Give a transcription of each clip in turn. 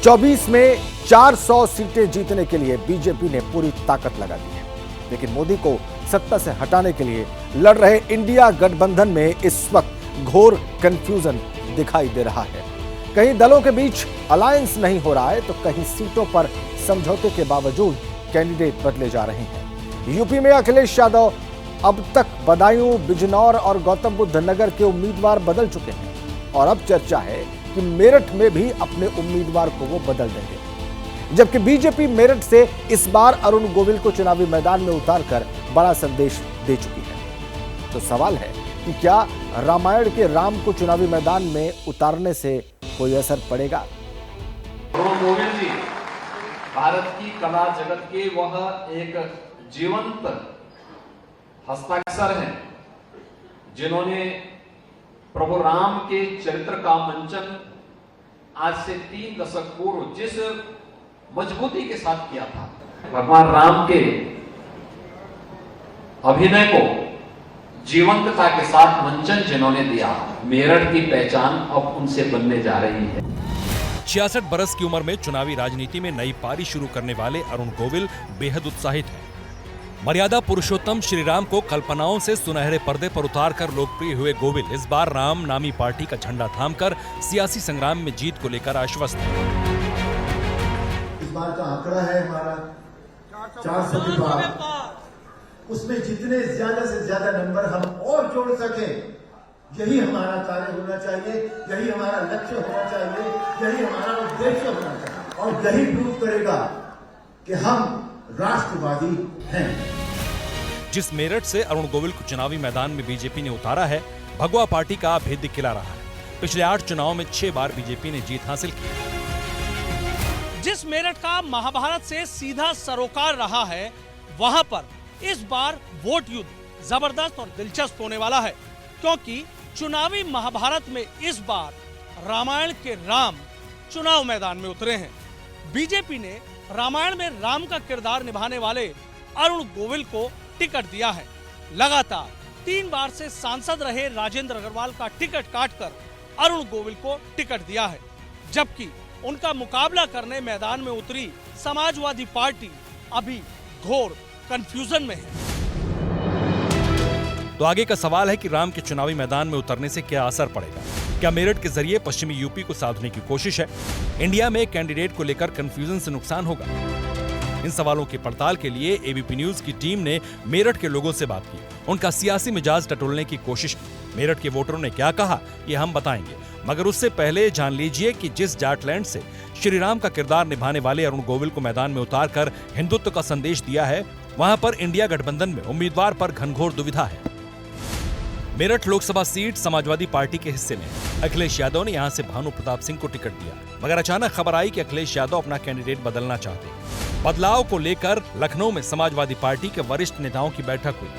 24 में 400 सीटें जीतने के लिए बीजेपी ने पूरी ताकत लगा दी है, लेकिन मोदी को सत्ता से हटाने के लिए लड़ रहे इंडिया गठबंधन में इस वक्त घोर कंफ्यूजन दिखाई दे रहा है। कहीं दलों के बीच अलायंस नहीं हो रहा है, तो कहीं सीटों पर समझौते के बावजूद कैंडिडेट बदले जा रहे हैं। यूपी में अखिलेश यादव अब तक बदायूं, बिजनौर और गौतम बुद्ध नगर के उम्मीदवार बदल चुके हैं और अब चर्चा है कि मेरठ में भी अपने उम्मीदवार को वो बदल देंगे। जबकि बीजेपी मेरठ से इस बार अरुण गोविल को चुनावी मैदान में उतारकर बड़ा संदेश दे चुकी है। तो सवाल है कि क्या रामायण के राम को चुनावी मैदान में उतारने से कोई असर पड़ेगा? अरुण गोविल जी भारत की कला जगत के वह एक जीवंत हस्ताक्षर हैं जिन्होंने प्रभु राम के चरित्र का मंचन आज से 3 दशक पूर्व जिस मजबूती के साथ किया था, भगवान राम के अभिनय को जीवंतता के साथ मंचन जिन्होंने दिया, मेरठ की पहचान अब उनसे बनने जा रही है। 66 बरस की उम्र में चुनावी राजनीति में नई पारी शुरू करने वाले अरुण गोविल बेहद उत्साहित हैं। मर्यादा पुरुषोत्तम श्री राम को कल्पनाओं से सुनहरे पर्दे पर उतारकर लोकप्रिय हुए गोविल इस बार राम नामी पार्टी का झंडा थामकर सियासी संग्राम में जीत को लेकर आश्वस्त हैं। इस बार का आंकड़ा है हमारा 400 के पार, उसमें जितने ज्यादा से ज्यादा नंबर हम और जोड़ सके, यही हमारा कार्य होना चाहिए, यही हमारा लक्ष्य होना चाहिए, यही हमारा उद्देश्य होना चाहिए और यही प्रूव करेगा कि हम राष्ट्रवादी हैं। जिस मेरठ से अरुण गोविल को चुनावी मैदान में बीजेपी ने उतारा है, भगवा पार्टी का भेद्य खिला रहा है। पिछले 8 चुनावों में 6 बार बीजेपी ने जीत हासिल की। जिस मेरठ का महाभारत से सीधा सरोकार रहा है, वहां पर इस बार वोट युद्ध जबरदस्त और दिलचस्प होने वाला है, क्योंकि चुनावी महाभारत में इस बार रामायण के राम चुनाव मैदान में उतरे हैं। बीजेपी ने रामायण में राम का किरदार निभाने वाले अरुण गोविल को टिकट दिया है। लगातार 3 बार से सांसद रहे राजेंद्र अग्रवाल का टिकट काटकर अरुण गोविल को टिकट दिया है, जबकि उनका मुकाबला करने मैदान में उतरी समाजवादी पार्टी अभी घोर कंफ्यूजन में है। तो आगे का सवाल है कि राम के चुनावी मैदान में उतरने से क्या असर पड़ेगा? क्या मेरठ के जरिए पश्चिमी यूपी को साधने की कोशिश है? इंडिया में कैंडिडेट को लेकर कंफ्यूजन से नुकसान होगा? इन सवालों की पड़ताल के लिए एबीपी न्यूज की टीम ने मेरठ के लोगों से बात की, उनका सियासी मिजाज टटोलने की कोशिश की। मेरठ के वोटरों ने क्या कहा, ये हम बताएंगे, मगर उससे पहले जान लीजिए कि जिस जाटलैंड से श्री राम का किरदार निभाने वाले अरुण गोविल को मैदान में उतारकर हिंदुत्व का संदेश दिया है, वहां पर इंडिया गठबंधन में उम्मीदवार पर घनघोर दुविधा है। मेरठ लोकसभा सीट समाजवादी पार्टी के हिस्से में अखिलेश यादव ने यहां से भानु प्रताप सिंह को टिकट दिया, मगर अचानक खबर आई कि अखिलेश यादव अपना कैंडिडेट बदलना चाहते हैं। बदलाव को लेकर लखनऊ में समाजवादी पार्टी के वरिष्ठ नेताओं की बैठक हुई।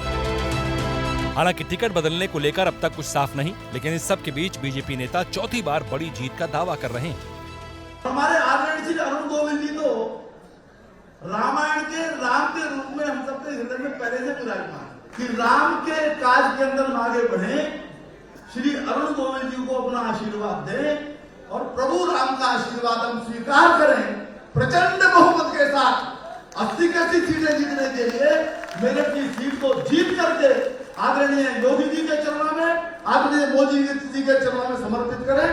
हालांकि टिकट बदलने को लेकर अब तक कुछ साफ नहीं, लेकिन इस सब के बीच बीजेपी नेता चौथी बार बड़ी जीत का दावा कर रहे हैं। हमारे आदरणीय अरुण गोविल जी तो रामायण के राम के रूप में हम सबके हृदय में पहले से विराजमान कि राम के काज के अंदर हम आगे बढ़े, श्री अरुण गोविल जी को अपना आशीर्वाद दें और प्रभु राम का आशीर्वाद हम स्वीकार करें। प्रचंड बहुमत के साथ 80 की 80 सीटें जीतने के लिए मेरठ की सीट को जीत करके आदरणीय योगी जी के चरणों में, आदरणीय मोदी जी के चरणों में समर्पित करें।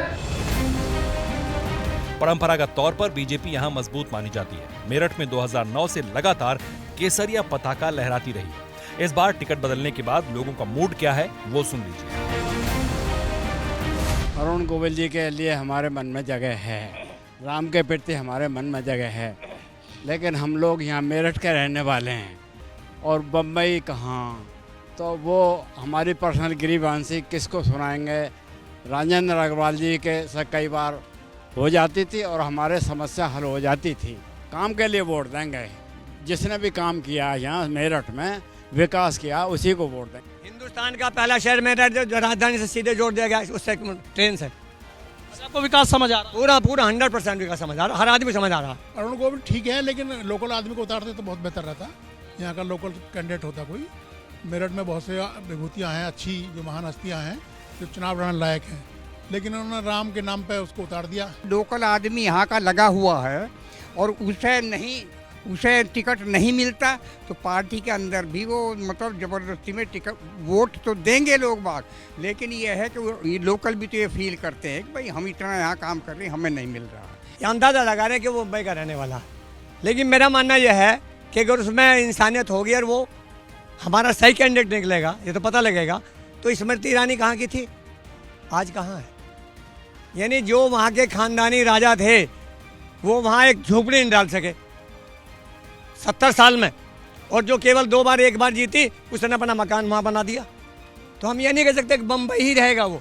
परंपरागत तौर पर बीजेपी यहां मजबूत मानी जाती है। मेरठ में 2009 से लगातार केसरिया पताका लहराती रही है। इस बार टिकट बदलने के बाद लोगों का मूड क्या है, वो सुन लीजिए। अरुण गोविल जी के लिए हमारे मन में जगह है, राम के प्रति हमारे मन में जगह है, लेकिन हम लोग यहाँ मेरठ के रहने वाले हैं और बम्बई कहाँ, तो वो हमारी पर्सनल गिरीबांसी किसको सुनाएंगे। राजेंद्र अग्रवाल जी के से कई बार हो जाती थी और हमारे समस्या हल हो जाती थी। काम के लिए वोट देंगे, जिसने भी काम किया यहाँ मेरठ में विकास किया उसी को वोट दें। हिंदुस्तान का पहला शहर मेरठ जो राजधानी से सीधे जोड़ दिया गया उससे ट्रेन से। आपको विकास समझ आ रहा? पूरा 100% विकास समझ आ रहा, हर आदमी समझ आ रहा। अरुण गोविल ठीक है, लेकिन लोकल आदमी को उतारते तो बहुत बेहतर रहता। यहाँ का लोकल कैंडिडेट होता कोई। मेरठ में बहुत से विभूतियाँ हैं, अच्छी जो महान हस्तियाँ हैं जो चुनाव लड़ने लायक हैं, लेकिन उन्होंने राम के नाम पे उसको उतार दिया। लोकल आदमी यहाँ का लगा हुआ है और उसे टिकट नहीं मिलता तो पार्टी के अंदर भी वो मतलब ज़बरदस्ती में टिकट वोट तो देंगे लोग बाग, लेकिन ये है कि ये लोकल भी तो ये फील करते हैं कि भाई हम इतना यहाँ काम कर रहे हैं, हमें नहीं मिल रहा। ये अंदाज़ा लगा रहे हैं कि वो मुंबई का रहने वाला, लेकिन मेरा मानना यह है कि अगर उसमें इंसानियत होगी और वो हमारा सही कैंडिडेट निकलेगा, ये तो पता लगेगा। तो स्मृति ईरानी कहाँ की थी, आज कहाँ है? यानी जो वहाँ के खानदानी राजा थे वो वहाँ एक झोपड़ी नहीं डाल सके 70 साल में, और जो केवल 2 बार 1 बार जीती उसने अपना मकान वहाँ बना दिया। तो हम ये नहीं कह सकते कि बम्बई ही रहेगा, वो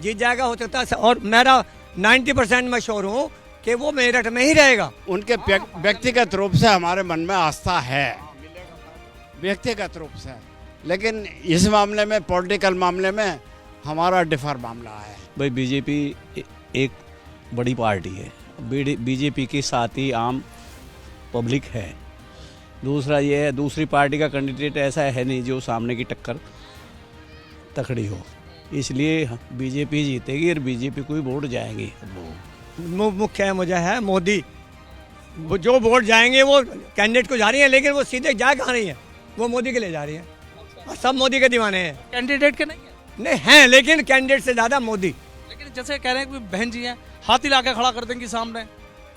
जीत जाएगा हो सकता है। और मेरा 90% मैं श्योर हूँ कि वो मेरठ में ही रहेगा। उनके व्यक्तिगत रूप से हमारे मन में आस्था है, व्यक्तिगत रूप से, लेकिन इस मामले में पॉलिटिकल मामले में हमारा डिफर मामला है। भाई बीजेपी एक बड़ी पार्टी है, बीजेपी के साथ ही आम पब्लिक है। दूसरा ये है, दूसरी पार्टी का कैंडिडेट ऐसा है नहीं जो सामने की टक्कर तकड़ी हो, इसलिए बीजेपी जीतेगी और बीजेपी को ही वोट जाएंगे। मुख्य है मुझे है मोदी, वो जो वोट जाएंगे वो कैंडिडेट को जा रही है, लेकिन वो सीधे जा कहाँ रही है, वो मोदी के लिए जा रही है और सब मोदी के दीवाने हैं। कैंडिडेट के नहीं हैं, लेकिन कैंडिडेट से ज़्यादा मोदी। लेकिन जैसे कह रहे हैं कि बहन जी हैं, हाथी लाके खड़ा कर देंगे सामने,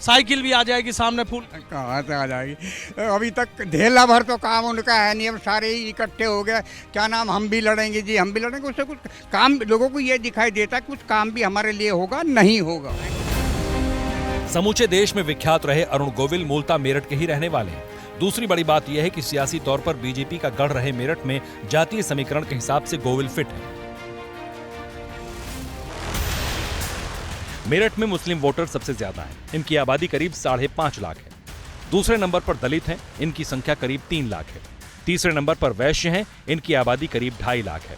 साइकिल भी आ जाएगी सामने, फूल कहाँ से आ जाएगी? अभी तक ढेला भर तो काम उनका है नहीं, अब सारे ही इकट्ठे हो गए। क्या नाम, हम भी लड़ेंगे जी, हम भी लड़ेंगे। उससे कुछ काम लोगों को ये दिखाई देता है कुछ काम भी हमारे लिए होगा, नहीं होगा। समूचे देश में विख्यात रहे अरुण गोविल मूलतः मेरठ के ही रहने वाले हैं। दूसरी बड़ी बात यह है कि सियासी तौर पर बीजेपी का गढ़ रहे मेरठ में जातीय समीकरण के हिसाब से गोविल फिट है। मेरठ में मुस्लिम वोटर सबसे ज्यादा हैं। इनकी आबादी करीब 5.5 लाख है। दूसरे नंबर पर दलित हैं, इनकी संख्या करीब 3 लाख है। तीसरे नंबर पर वैश्य हैं, इनकी आबादी करीब 2.5 लाख है।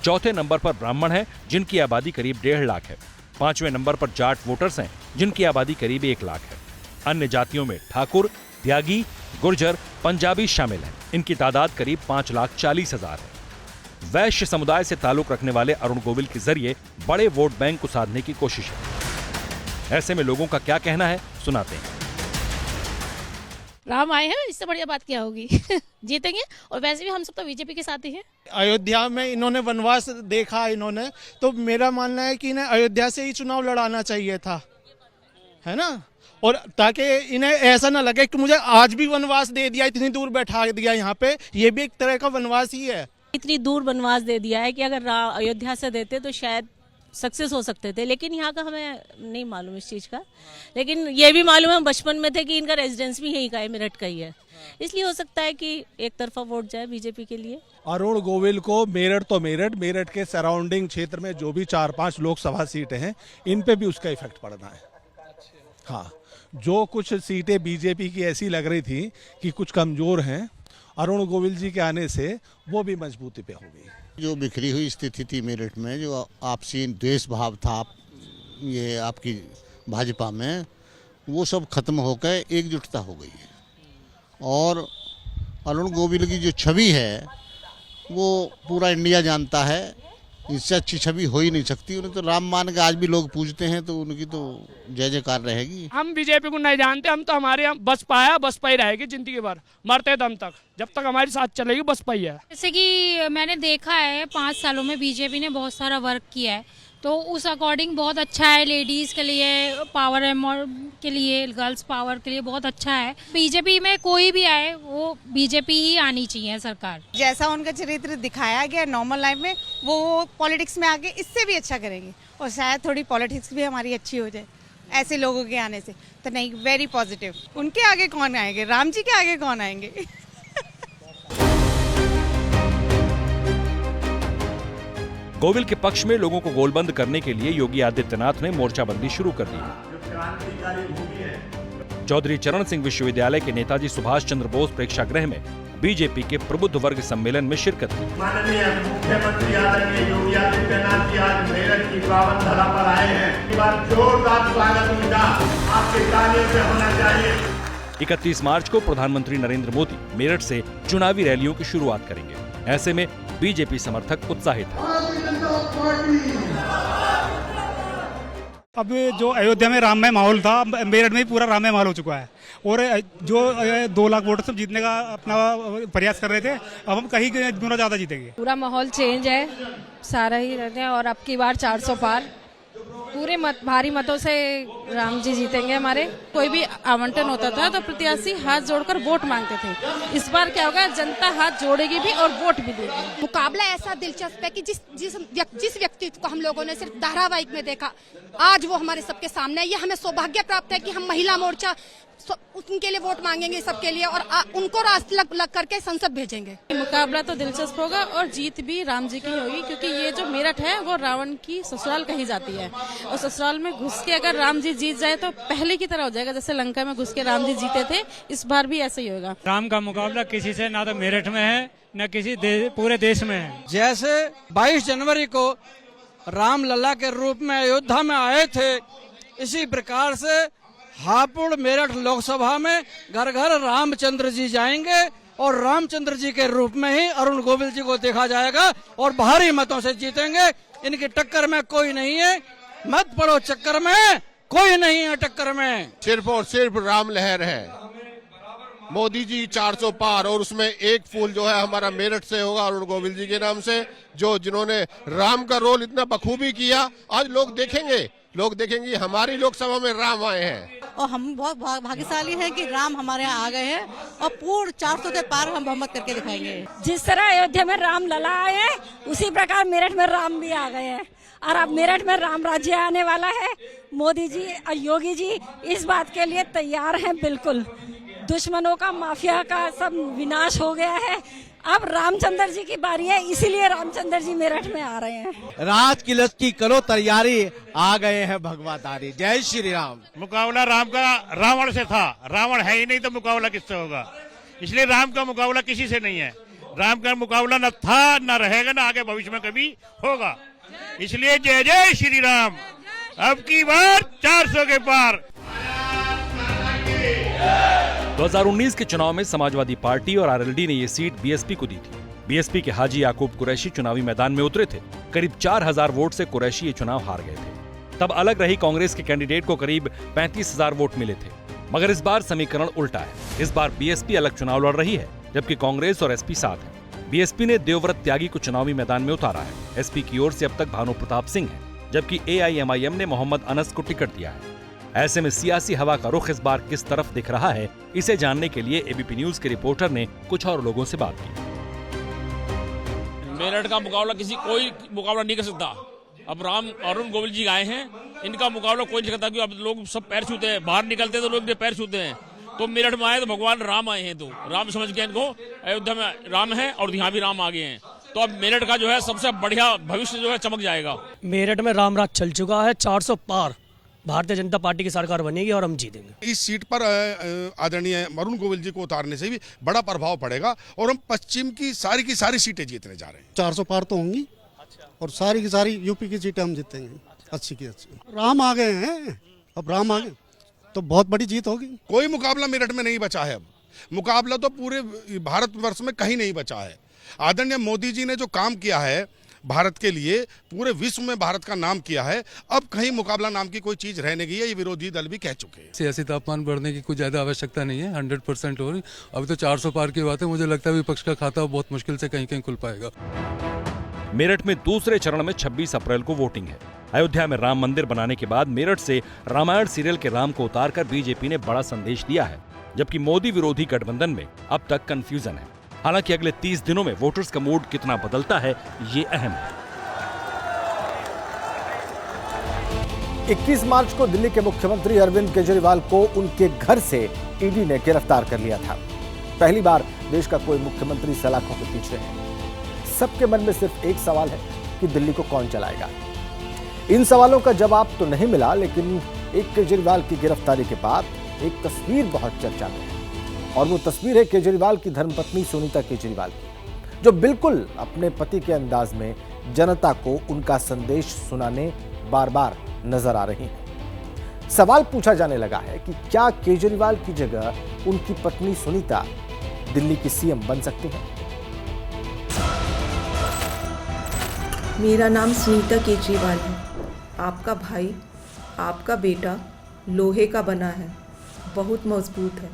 चौथे नंबर पर ब्राह्मण हैं, जिनकी आबादी करीब 1.5 लाख है। 5वें नंबर पर जाट वोटर्स हैं, जिनकी आबादी करीब 1 लाख है। अन्य जातियों में ठाकुर, त्यागी, गुर्जर, पंजाबी शामिल हैं। इनकी तादाद करीब 5,40,000 है। वैश्य समुदाय से ताल्लुक रखने वाले अरुण गोविल के जरिए बड़े वोट बैंक को साधने की कोशिश है। ऐसे में लोगों का क्या कहना है, सुनाते हैं। राम आए हैं, इससे बढ़िया बात क्या होगी। जीतेंगे, और वैसे भी हम सब तो बीजेपी के साथ ही हैं। अयोध्या में इन्होंने वनवास देखा इन्होंने, तो मेरा मानना है कि इन्हें अयोध्या से ही चुनाव लड़ाना चाहिए था, है ना, और ताकि इन्हें ऐसा ना लगे कि मुझे आज भी वनवास दे दिया, इतनी दूर बैठा दिया यहाँ पे, ये भी एक तरह का वनवास ही है। इतनी दूर वनवास दे दिया है कि अगर अयोध्या से देते तो शायद सक्सेस हो सकते थे, लेकिन यहाँ का हमें नहीं मालूम इस चीज़ का। लेकिन ये भी मालूम है, हम बचपन में थे कि इनका रेजिडेंस भी यहीं का है, मेरठ का ही है, इसलिए हो सकता है कि एक तरफा वोट जाए बीजेपी के लिए। अरुण गोविल को मेरठ तो मेरठ के सराउंडिंग क्षेत्र में जो भी 4-5 लोकसभा सीटें हैं, इन पे भी उसका इफेक्ट पड़ना है। हाँ, जो कुछ सीटें बीजेपी की ऐसी लग रही थी कि कुछ कमजोर हैं, अरुण गोविल जी के आने से वो भी मजबूती पे होगी। जो बिखरी हुई स्थिति थी मेरठ में, जो आपसी द्वेष भाव था ये आपकी भाजपा में, वो सब खत्म होकर एकजुटता हो गई है। और अरुण गोविल की जो छवि है वो पूरा इंडिया जानता है, इससे अच्छी छवि हो ही नहीं सकती। उन्हें तो राम मान के आज भी लोग पूजते हैं, तो उनकी तो जय जयकार रहेगी। हम बीजेपी को नहीं जानते, हम तो हमारे यहाँ बसपा है, बसपा ही रहेगी जिंदगी भर, मरते दम तक, जब तक हमारी साथ चलेगी बसपा ही है। जैसे कि मैंने देखा है 5 सालों में बीजेपी ने बहुत सारा वर्क किया है, तो उस अकॉर्डिंग बहुत अच्छा है। लेडीज़ के लिए, पावर के लिए, गर्ल्स पावर के लिए बहुत अच्छा है। बीजेपी में कोई भी आए, वो बीजेपी ही आनी चाहिए सरकार। जैसा उनका चरित्र दिखाया गया नॉर्मल लाइफ में, वो पॉलिटिक्स में आके इससे भी अच्छा करेंगे, और शायद थोड़ी पॉलिटिक्स भी हमारी अच्छी हो जाए ऐसे लोगों के आने से। तो नहीं, वेरी पॉजिटिव। उनके आगे कौन आएंगे, राम जी के आगे कौन आएंगे। गोविल के पक्ष में लोगों को गोलबंद करने के लिए योगी आदित्यनाथ ने मोर्चाबंदी शुरू कर दी। चौधरी चरण सिंह विश्वविद्यालय के नेताजी सुभाष चंद्र बोस प्रेक्षागृह में बीजेपी के प्रबुद्ध वर्ग सम्मेलन में शिरकत की। माननीय मुख्यमंत्री आदरणीय योगी आदित्यनाथ जी आज मेरठ की पावन धरा पर आए हैं। एक बार जोरदार स्वागत उनका आपके तालियों से होना चाहिए। 31 मार्च को प्रधानमंत्री नरेंद्र मोदी मेरठ से चुनावी रैलियों की शुरुआत करेंगे। ऐसे में बीजेपी समर्थक उत्साहित हैं। अब जो अयोध्या में राममय माहौल था, मेरठ में पूरा राममय माहौल हो चुका है। और जो 2 लाख वोट से जीतने का अपना प्रयास कर रहे थे, अब हम कहीं गुना ज़्यादा जीतेंगे। पूरा माहौल चेंज है, सारा ही रहते हैं। और अब की बार 400 पार, पूरे भारी मतों से राम जी जीतेंगे हमारे। कोई भी आवंटन होता था तो प्रत्याशी हाथ जोड़कर वोट मांगते थे। इस बार क्या होगा, जनता हाथ जोड़ेगी भी और वोट भी देगी। मुकाबला ऐसा दिलचस्प है कि जिस व्यक्तित्व को हम लोगों ने सिर्फ धारावाहिक में देखा, आज वो हमारे सबके सामने है। ये हमें सौभाग्य प्राप्त है कि हम महिला मोर्चा उनके लिए वोट मांगेंगे सबके लिए, और उनको रास्ते लग करके संसद भेजेंगे। मुकाबला तो दिलचस्प होगा और जीत भी राम जी की होगी, क्योंकि ये जो मेरठ है वो रावण की ससुराल कही जाती है। और ससुराल में घुस के अगर राम जी जीत जाए तो पहले की तरह हो जाएगा, जैसे लंका में घुस के राम जी जीते थे, इस बार भी ऐसे ही होगा। राम का मुकाबला किसी से ना तो मेरठ में है न किसी पूरे देश में है। जैसे 22 जनवरी को राम लला के रूप में अयोध्या में आए थे, इसी प्रकार से हापुड़ मेरठ लोकसभा में घर घर रामचंद्र जी जाएंगे और रामचंद्र जी के रूप में ही अरुण गोविल जी को देखा जाएगा और भारी मतों से जीतेंगे। इनकी टक्कर में कोई नहीं है, मत पड़ो चक्कर में, कोई नहीं है टक्कर में। सिर्फ और सिर्फ राम लहर है। मोदी जी 400 पार, और उसमें एक फूल जो है हमारा मेरठ से होगा अरुण गोविल जी के नाम से, जिन्होंने राम का रोल इतना बखूबी किया। आज लोग देखेंगे हमारी लोकसभा में राम आए हैं। और हम बहुत भाग्यशाली हैं कि राम हमारे यहाँ आ गए हैं और पूर्ण 400 के पार हम बहुमत करके दिखाएंगे। जिस तरह अयोध्या में राम लला आए हैं, उसी प्रकार मेरठ में राम भी आ गए हैं। और अब मेरठ में राम राज्य आने वाला है। मोदी जी और योगी जी इस बात के लिए तैयार हैं। बिल्कुल दुश्मनों का, माफिया का सब विनाश हो गया है। अब रामचंद्र जी की बारी है, इसीलिए रामचंद्र जी मेरठ में आ रहे हैं। राज की लश्की करो तैयारी, आ गए हैं भगवातारी। जय श्री राम। मुकाबला राम का रावण से था, रावण है ही नहीं तो मुकाबला किससे होगा। इसलिए राम का मुकाबला किसी से नहीं है। राम का मुकाबला न था, न रहेगा, न आगे भविष्य में कभी होगा। इसलिए जय जय श्री राम। अब की बार 400 के पार। 2019 के चुनाव में समाजवादी पार्टी और आरएलडी ने ये सीट बीएसपी को दी थी। बीएसपी के हाजी याकूब कुरैशी चुनावी मैदान में उतरे थे। करीब 4000 वोट से कुरैशी ये चुनाव हार गए थे। तब अलग रही कांग्रेस के कैंडिडेट को करीब 35,000 वोट मिले थे। मगर इस बार समीकरण उल्टा है। इस बार बीएसपी अलग चुनाव लड़ रही है, जबकि कांग्रेस और एसपी साथ हैं। बीएसपी ने देवव्रत त्यागी को चुनावी मैदान में उतारा है। एसपी की ओर से अब तक भानु प्रताप सिंह है, जबकि एआईएमआईएम ने मोहम्मद अनस को टिकट दिया है। ऐसे में सियासी हवा का रुख इस बार किस तरफ दिख रहा है, इसे जानने के लिए एबीपी न्यूज के रिपोर्टर ने कुछ और लोगों से बात की। मेरठ का मुकाबला कोई मुकाबला नहीं कर सकता। अब राम अरुण गोविल जी आए हैं, इनका मुकाबला कोई नहीं करता, क्योंकि अब लोग सब पैर छूते हैं, बाहर निकलते हैं तो लोग पैर छूते हैं। तो मेरठ में आए तो भगवान राम आए हैं, तो राम समझ के इनको अयोध्या में राम है और यहाँ भी राम आ गए हैं। तो अब मेरठ का जो है सबसे बढ़िया भविष्य जो है चमक जाएगा। मेरठ में राम राज चल चुका है, 400 पार भारतीय जनता पार्टी की सरकार बनेगी और हम जीतेंगे। इस सीट पर आदरणीय अरुण गोविल जी को उतारने से भी बड़ा प्रभाव पड़ेगा और हम पश्चिम की सारी सीटें जीतने जा रहे हैं। 400 पार तो होंगी और सारी की सारी यूपी की सीटें हम जीतेंगे। अच्छी की अच्छी राम आ गए हैं, अब राम आ गए तो बहुत बड़ी जीत होगी। कोई मुकाबला मेरठ में नहीं बचा है। अब मुकाबला तो पूरे भारतवर्ष में कहीं नहीं बचा है। आदरणीय मोदी जी ने जो काम किया है भारत के लिए, पूरे विश्व में भारत का नाम किया है, अब कहीं मुकाबला नाम की कोई चीज रहने गई है, ये विरोधी दल भी कह चुके हैं। सियासी तापमान बढ़ने की कोई ज्यादा आवश्यकता नहीं है, 100% हो रही। अभी तो 400 पार की बात है, मुझे लगता है विपक्ष का खाता बहुत मुश्किल से कहीं कहीं खुल पाएगा। मेरठ में दूसरे चरण में 26 अप्रैल को वोटिंग है। अयोध्या में राम मंदिर बनाने के बाद मेरठ से रामायण सीरियल के राम को उतारकर बीजेपी ने बड़ा संदेश दिया है, जबकि मोदी विरोधी गठबंधन में अब तक कंफ्यूजन है। हालांकि अगले 30 दिनों में वोटर्स का मूड कितना बदलता है, ये अहम है। 21 मार्च को दिल्ली के मुख्यमंत्री अरविंद केजरीवाल को उनके घर से ईडी ने गिरफ्तार कर लिया था। पहली बार देश का कोई मुख्यमंत्री सलाखों के पीछे है। सबके मन में सिर्फ एक सवाल है कि दिल्ली को कौन चलाएगा। इन सवालों का जवाब तो नहीं मिला, लेकिन एक केजरीवाल की गिरफ्तारी के बाद एक तस्वीर बहुत चर्चा में है, और वो तस्वीर है केजरीवाल की धर्मपत्नी सुनीता केजरीवाल की, जो बिल्कुल अपने पति के अंदाज में जनता को उनका संदेश सुनाने बार बार नजर आ रही हैं। सवाल पूछा जाने लगा है कि क्या केजरीवाल की जगह उनकी पत्नी सुनीता दिल्ली की सीएम बन सकती हैं? मेरा नाम सुनीता केजरीवाल है। आपका भाई आपका बेटा लोहे का बना है, बहुत मजबूत है।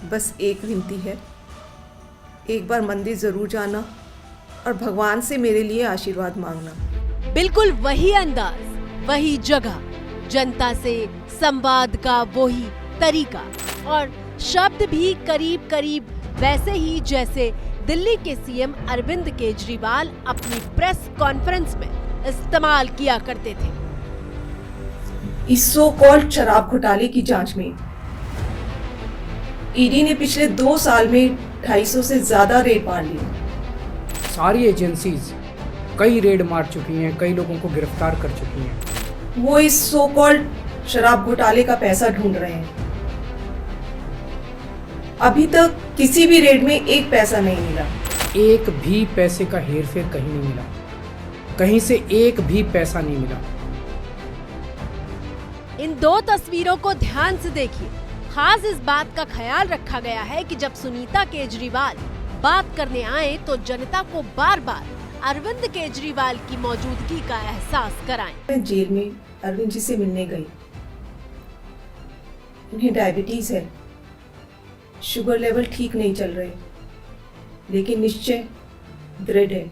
बस एक विनती है, एक बार मंदिर ज़रूर जाना और भगवान से मेरे लिए आशीर्वाद मांगना। बिल्कुल वही अंदाज, वही जगह, जनता से संवाद का वही तरीका और शब्द भी करीब करीब वैसे ही जैसे दिल्ली के सीएम अरविंद केजरीवाल अपनी प्रेस कॉन्फ्रेंस में इस्तेमाल किया करते थे। इस सो कॉल्ड शराब घोटाले की जांच में ईडी ने पिछले 2 साल में 250 से ज्यादा रेड मार लिए। सारी एजेंसीज कई रेड मार चुकी हैं, कई लोगों को गिरफ्तार कर चुकी हैं। वो इस सो कॉल्ड शराब घोटाले का पैसा ढूंढ रहे हैं। अभी तक किसी भी रेड में एक पैसा नहीं मिला। एक भी पैसे का हेरफेर कहीं नहीं मिला, कहीं से एक भी पैसा नहीं मिला। इन 2 तस्वीरों को ध्यान से देखिए। खास इस बात का ख्याल रखा गया है कि जब सुनीता केजरीवाल बात करने आए तो जनता को बार बार अरविंद केजरीवाल की मौजूदगी का एहसास कराएं। मैं जेल में अरविंद जी से मिलने गई। उन्हें डायबिटीज है, शुगर लेवल ठीक नहीं चल रहे, लेकिन निश्चय दृढ़ है।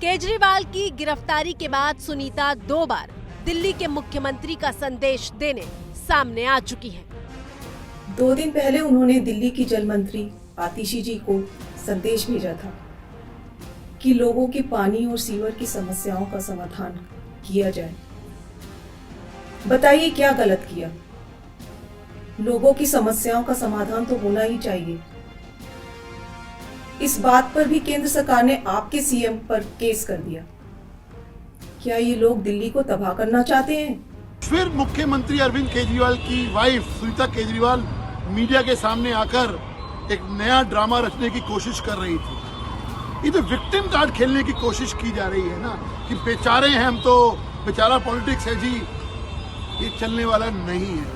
केजरीवाल की गिरफ्तारी के बाद सुनीता 2 बार दिल्ली के मुख्यमंत्री का संदेश देने सामने आ चुकी हैं। 2 दिन पहले उन्होंने दिल्ली की जल मंत्री आतिशी जी को संदेश भेजा था कि लोगों की पानी और सीवर की समस्याओं का समाधान किया जाए। बताइए क्या गलत किया? लोगों की समस्याओं का समाधान तो होना ही चाहिए। इस बात पर भी केंद्र सरकार ने आपके सीएम पर केस कर दिया। क्या ये लोग दिल्ली को तबाह करना चाहते हैं? फिर मुख्यमंत्री अरविंद केजरीवाल की वाइफ सुनीता केजरीवाल मीडिया के सामने आकर एक नया ड्रामा रचने की कोशिश कर रही थी। ये तो विक्टिम कार्ड खेलने की कोशिश की जा रही है ना, कि बेचारे हैं हम, तो बेचारा पॉलिटिक्स है जी, ये चलने वाला नहीं है।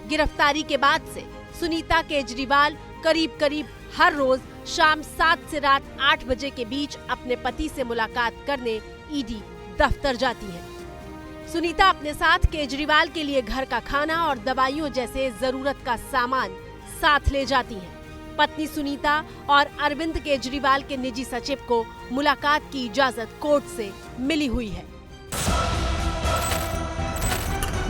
गिरफ्तारी के बाद से सुनीता केजरीवाल करीब करीब हर रोज शाम 7 से रात 8 बजे के बीच अपने पति से मुलाकात करने ईडी दफ्तर जाती हैं। सुनीता अपने साथ केजरीवाल के लिए घर का खाना और दवाइयों जैसे जरूरत का सामान साथ ले जाती हैं। पत्नी सुनीता और अरविंद केजरीवाल के निजी सचिव को मुलाकात की इजाजत कोर्ट से मिली हुई है।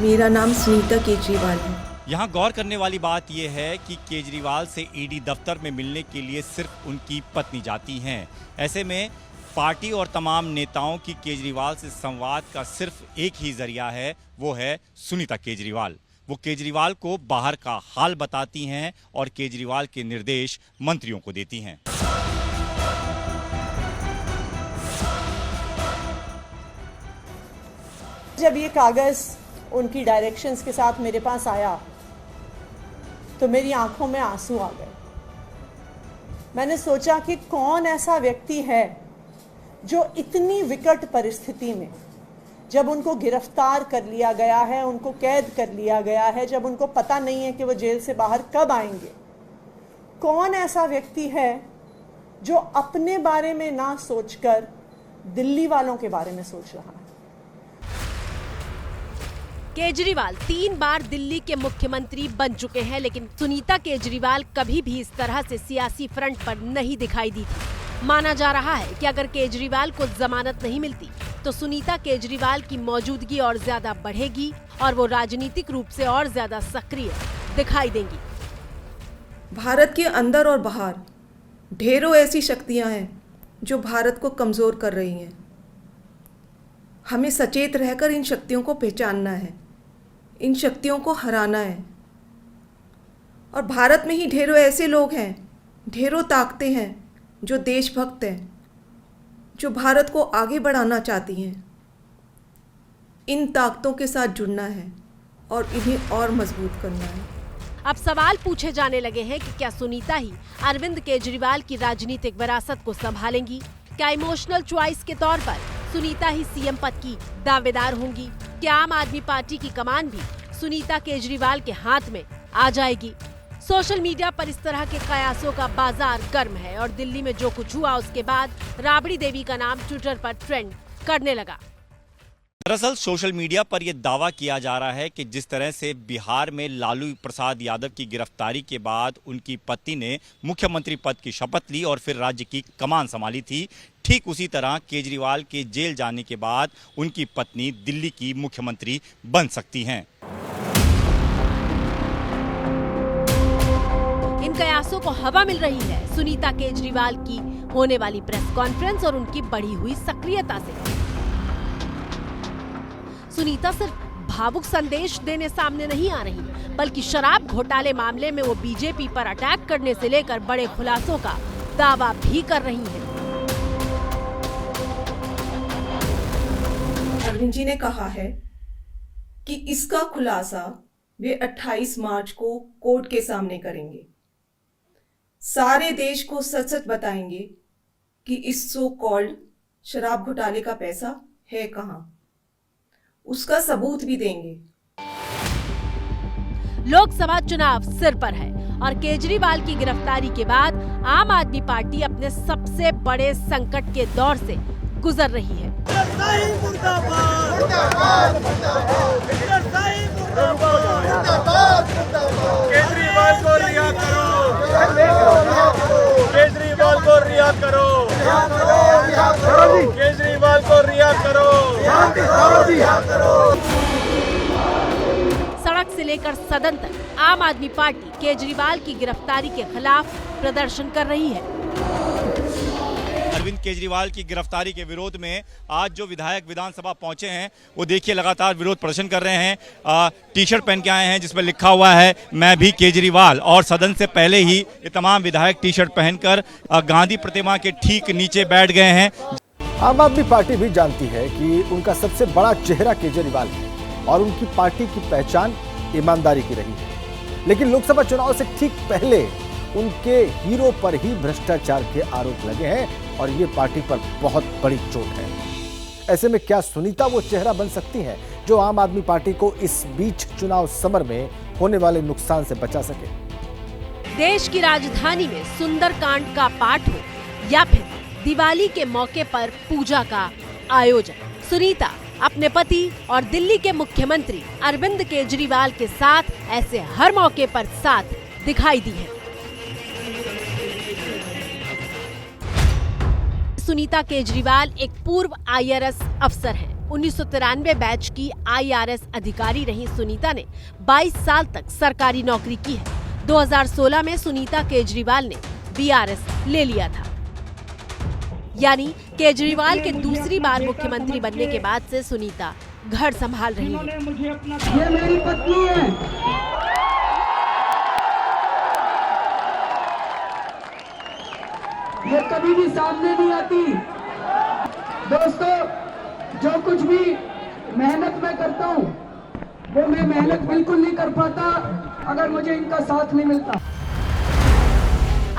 मेरा नाम सुनीता केजरीवाल है। यहाँ गौर करने वाली बात यह है कि केजरीवाल से ईडी दफ्तर में मिलने के लिए सिर्फ उनकी पत्नी जाती हैं। ऐसे में पार्टी और तमाम नेताओं की केजरीवाल से संवाद का सिर्फ एक ही जरिया है, वो है सुनीता केजरीवाल। वो केजरीवाल को बाहर का हाल बताती हैं और केजरीवाल के निर्देश मंत्रियों को देती हैं। जब ये कागज उनकी डायरेक्शंस के साथ मेरे पास आया तो मेरी आंखों में आंसू आ गए। मैंने सोचा कि कौन ऐसा व्यक्ति है जो इतनी विकट परिस्थिति में, जब उनको गिरफ्तार कर लिया गया है, उनको कैद कर लिया गया है, जब उनको पता नहीं है कि वो जेल से बाहर कब आएंगे, कौन ऐसा व्यक्ति है जो अपने बारे में ना सोचकर दिल्ली वालों के बारे में सोच रहा है। केजरीवाल 3 बार दिल्ली के मुख्यमंत्री बन चुके हैं, लेकिन सुनीता केजरीवाल कभी भी इस तरह से सियासी फ्रंट पर नहीं दिखाई दी थी। माना जा रहा है कि अगर केजरीवाल को जमानत नहीं मिलती तो सुनीता केजरीवाल की मौजूदगी और ज्यादा बढ़ेगी और वो राजनीतिक रूप से और ज्यादा सक्रिय दिखाई देंगी। भारत के अंदर और बाहर ढेरों ऐसी शक्तियां हैं जो भारत को कमजोर कर रही हैं। हमें सचेत रहकर इन शक्तियों को पहचानना है, इन शक्तियों को हराना है। और भारत में ही ढेरों ऐसे लोग हैं, ढेरों ताकतें हैं जो देशभक्त हैं, जो भारत को आगे बढ़ाना चाहती हैं। इन ताकतों के साथ जुड़ना है और इन्हें और मजबूत करना है। अब सवाल पूछे जाने लगे हैं कि क्या सुनीता ही अरविंद केजरीवाल की राजनीतिक विरासत को संभालेंगी? क्या इमोशनल चॉइस के तौर पर सुनीता ही सीएम पद की दावेदार होंगी? क्या आम आदमी पार्टी की कमान भी सुनीता केजरीवाल के हाथ में आ जाएगी? सोशल मीडिया पर इस तरह के कयासों का बाजार गर्म है और दिल्ली में जो कुछ हुआ उसके बाद राबड़ी देवी का नाम ट्विटर पर ट्रेंड करने लगा। दरअसल सोशल मीडिया पर यह दावा किया जा रहा है कि जिस तरह से बिहार में लालू प्रसाद यादव की गिरफ्तारी के बाद उनकी पत्नी ने मुख्यमंत्री पद की शपथ ली और फिर राज्य की कमान संभाली थी, ठीक उसी तरह केजरीवाल के जेल जाने के बाद उनकी पत्नी दिल्ली की मुख्यमंत्री बन सकती हैं। इन कयासों को हवा मिल रही है सुनीता केजरीवाल की होने वाली प्रेस कॉन्फ्रेंस और उनकी बढ़ी हुई सक्रियता से। सुनीता सिर्फ भावुक संदेश देने सामने नहीं आ रही, बल्कि शराब घोटाले मामले में वो बीजेपी पर अटैक करने से लेकर बड़े खुलासों का दावा भी कर रही हैं। अरविंद जी ने कहा है कि इसका खुलासा वे 28 मार्च को कोर्ट के सामने करेंगे। सारे देश को सच सच बताएंगे कि इस सो कॉल्ड शराब घोटाले का पैसा है कहां, उसका सबूत भी देंगे। लोकसभा चुनाव सिर पर है और केजरीवाल की गिरफ्तारी के बाद आम आदमी पार्टी अपने सबसे बड़े संकट के दौर से गुजर रही है। केजरीवाल को रिहा करो, केजरीवाल को रिहा करो, केजरीवाल को रिहा करो। सड़क से लेकर सदन तक आम आदमी पार्टी केजरीवाल की गिरफ्तारी के खिलाफ प्रदर्शन कर रही है। अरविंद केजरीवाल की गिरफ्तारी के विरोध में आज जो विधायक विधानसभा पहुंचे हैं वो देखिए लगातार विरोध प्रदर्शन कर रहे हैं। टी शर्ट पहन के आए हैं जिसमें लिखा हुआ है मैं भी केजरीवाल, और सदन से पहले ही ये तमाम विधायक टी शर्ट पहनकर गांधी प्रतिमा के ठीक नीचे बैठ गए हैं। आम आदमी पार्टी भी जानती है कि उनका सबसे बड़ा चेहरा केजरीवाल है और उनकी पार्टी की पहचान ईमानदारी की रही है, लेकिन लोकसभा चुनाव से ठीक पहले उनके हीरो पर ही भ्रष्टाचार के आरोप लगे हैं और ये पार्टी पर बहुत बड़ी चोट है। ऐसे में क्या सुनीता वो चेहरा बन सकती हैं जो आम आदमी पार्टी को इस बीच चुनाव समर में होने वाले नुकसान से बचा सके? देश की राजधानी में सुंदरकांड का पाठ हो या फिर दिवाली के मौके पर पूजा का आयोजन, सुनीता अपने पति और दिल्ली के मुख्यमंत्री अरविंद केजरीवाल के साथ ऐसे हर मौके पर साथ दिखाई दी है। सुनीता केजरीवाल एक पूर्व IRS अफसर हैं। 1993 बैच की IRS अधिकारी रही सुनीता ने 22 साल तक सरकारी नौकरी की है। 2016 में सुनीता केजरीवाल ने BRS ले लिया था, यानी केजरीवाल के दूसरी बार मुख्यमंत्री बनने के बाद से सुनीता घर संभाल रही है। ये मेरी पत्नी है। ये कभी भी सामने नहीं आती। दोस्तों, जो कुछ भी मेहनत मैं करता हूँ वो मैं मेहनत बिल्कुल नहीं कर पाता अगर मुझे इनका साथ नहीं मिलता।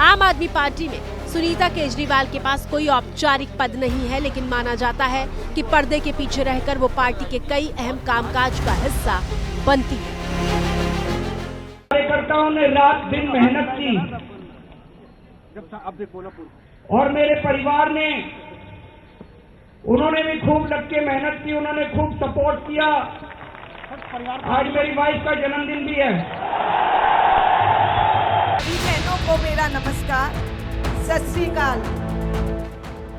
आम आदमी पार्टी में सुनीता केजरीवाल के पास कोई औपचारिक पद नहीं है, लेकिन माना जाता है कि पर्दे के पीछे रहकर वो पार्टी के कई अहम कामकाज का हिस्सा बनती है। कार्यकर्ताओं ने रात दिन मेहनत की और मेरे परिवार ने, उन्होंने भी खूब लग के मेहनत की, उन्होंने खूब सपोर्ट किया। आज मेरी वाइफ का जन्मदिन भी है। सभी बहनों को मेरा नमस्कार, सत श्री अकाल।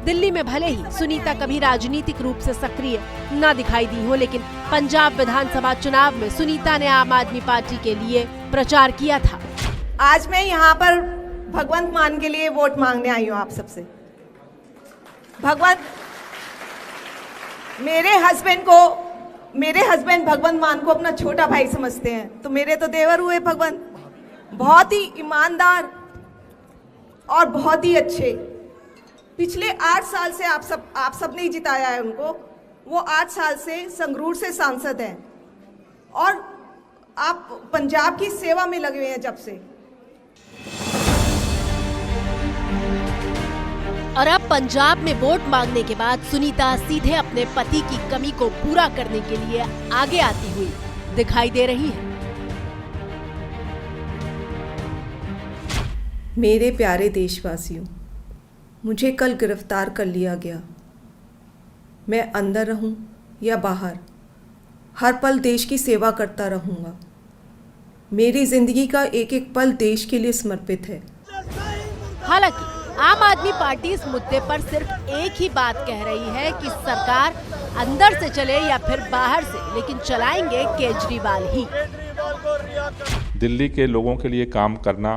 दिल्ली में भले ही सुनीता कभी राजनीतिक रूप से सक्रिय न दिखाई दी हो, लेकिन पंजाब विधानसभा चुनाव में सुनीता ने आम आदमी पार्टी के लिए प्रचार किया था। आज मैं यहाँ पर भगवंत मान के लिए वोट मांगने आई हूँ आप सबसे। भगवंत, मेरे हस्बैंड भगवंत मान को अपना छोटा भाई समझते हैं, तो मेरे तो देवर हुए भगवंत। बहुत ही ईमानदार और बहुत ही अच्छे। पिछले 8 साल से आप सब ने ही जिताया है उनको। वो 8 साल से संगरूर से सांसद हैं और आप पंजाब की सेवा में लगे हुए हैं जब से। और अब पंजाब में वोट मांगने के बाद सुनीता सीधे अपने पति की कमी को पूरा करने के लिए आगे आती हुई दिखाई दे रही है। मेरे प्यारे देशवासियों, मुझे कल गिरफ्तार कर लिया गया। मैं अंदर रहूं या बाहर, हर पल देश की सेवा करता रहूंगा। मेरी जिंदगी का एक एक पल देश के लिए समर्पित है। हालांकि आम आदमी पार्टी इस मुद्दे पर सिर्फ एक ही बात कह रही है कि सरकार अंदर से चले या फिर बाहर से, लेकिन चलाएंगे केजरीवाल ही। दिल्ली के लोगों के लिए काम करना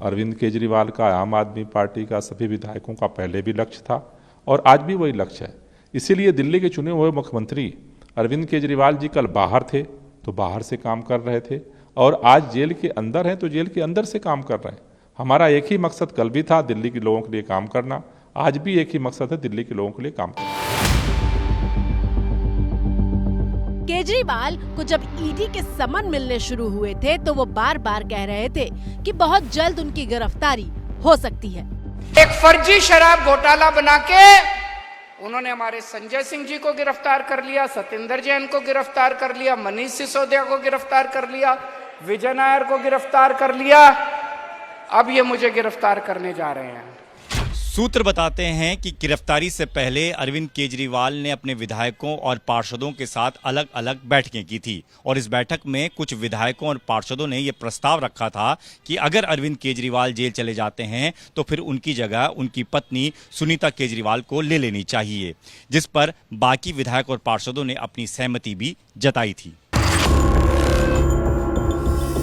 अरविंद केजरीवाल का, आम आदमी पार्टी का, सभी विधायकों का पहले भी लक्ष्य था और आज भी वही लक्ष्य है। इसीलिए दिल्ली के चुने हुए मुख्यमंत्री अरविंद केजरीवाल जी कल बाहर थे तो बाहर से काम कर रहे थे और आज जेल के अंदर हैं तो जेल के अंदर से काम कर रहे हैं। हमारा एक ही मकसद कल भी था, दिल्ली के लोगों के लिए काम करना। आज भी एक ही मकसद है, दिल्ली के लोगों के लिए काम करना। केजरीवाल को जब ईडी के समन मिलने शुरू हुए थे तो वो बार बार कह रहे थे कि बहुत जल्द उनकी गिरफ्तारी हो सकती है। एक फर्जी शराब घोटाला बना के उन्होंने हमारे संजय सिंह जी को गिरफ्तार कर लिया, सत्येंद्र जैन को गिरफ्तार कर लिया, मनीष सिसोदिया को गिरफ्तार कर लिया, विजय नायर को गिरफ्तार कर लिया। अब ये मुझे गिरफ्तार करने जा रहे हैं। सूत्र बताते हैं कि गिरफ्तारी से पहले अरविंद केजरीवाल ने अपने विधायकों और पार्षदों के साथ अलग अलग बैठकें की थी और इस बैठक में कुछ विधायकों और पार्षदों ने यह प्रस्ताव रखा था कि अगर अरविंद केजरीवाल जेल चले जाते हैं तो फिर उनकी जगह उनकी पत्नी सुनीता केजरीवाल को ले लेनी चाहिए, जिस पर बाकी विधायक और पार्षदों ने अपनी सहमति भी जताई थी।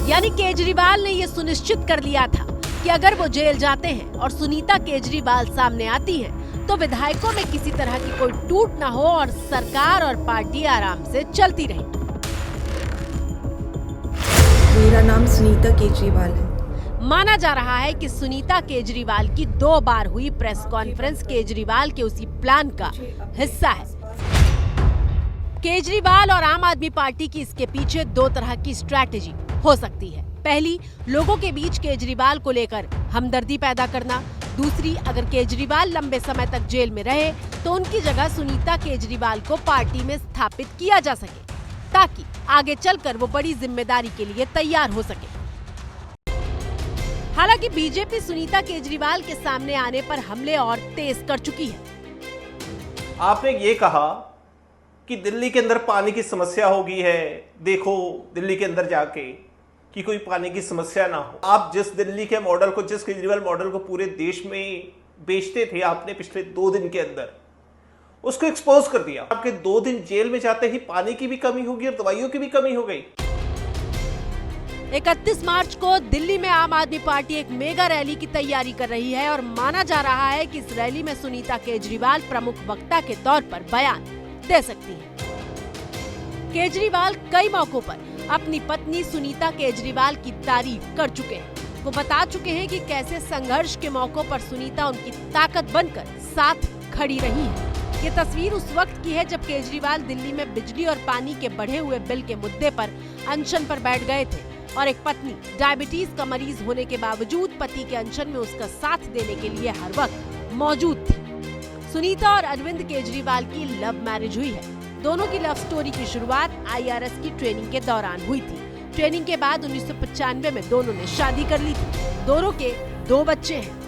यानी केजरीवाल ने यह सुनिश्चित कर लिया था कि अगर वो जेल जाते हैं और सुनीता केजरीवाल सामने आती हैं, तो विधायकों में किसी तरह की कोई टूट ना हो और सरकार और पार्टी आराम से चलती रहे। मेरा नाम सुनीता केजरीवाल है। माना जा रहा है कि सुनीता केजरीवाल की 2 बार हुई प्रेस कॉन्फ्रेंस केजरीवाल के उसी प्लान का हिस्सा है। केजरीवाल और आम आदमी पार्टी की इसके पीछे 2 तरह की स्ट्रैटेजी हो सकती है। पहली, लोगों के बीच केजरीवाल को लेकर हमदर्दी पैदा करना। दूसरी, अगर केजरीवाल लंबे समय तक जेल में रहे तो उनकी जगह सुनीता केजरीवाल को पार्टी में स्थापित किया जा सके, ताकि आगे चलकर वो बड़ी जिम्मेदारी के लिए तैयार हो सके। हालांकि बीजेपी सुनीता केजरीवाल के सामने आने पर हमले और तेज कर चुकी है। आपने ये कहा कि दिल्ली के अंदर पानी की समस्या हो गई है, देखो दिल्ली के अंदर जाके कि कोई पानी की समस्या ना हो। आप जिस दिल्ली के मॉडल को, जिस केजरीवाल मॉडल को पूरे देश में बेचते थे, आपने पिछले 2 दिन के अंदर उसको एक्सपोज कर दिया। आपके 2 दिन जेल में जाते ही पानी की भी कमी होगी और दवाइयों की भी कमी हो गई। 31 मार्च को दिल्ली में आम आदमी पार्टी एक मेगा रैली की तैयारी कर रही है और माना जा रहा है कि इस रैली में सुनीता केजरीवाल प्रमुख वक्ता के तौर पर बयान दे सकती है। केजरीवाल कई मौकों पर अपनी पत्नी सुनीता केजरीवाल की तारीफ कर चुके हैं। वो बता चुके हैं कि कैसे संघर्ष के मौकों पर सुनीता उनकी ताकत बनकर साथ खड़ी रही है। ये तस्वीर उस वक्त की है जब केजरीवाल दिल्ली में बिजली और पानी के बढ़े हुए बिल के मुद्दे पर अनशन पर बैठ गए थे और एक पत्नी डायबिटीज का मरीज होने के बावजूद पति के अनशन में उसका साथ देने के लिए हर वक्त मौजूद थी। सुनीता और अरविंद केजरीवाल की लव मैरिज हुई है। दोनों की लव स्टोरी की शुरुआत IRS की ट्रेनिंग के दौरान हुई थी। ट्रेनिंग के बाद 1995 में दोनों ने शादी कर ली थी। दोनों के 2 बच्चे हैं।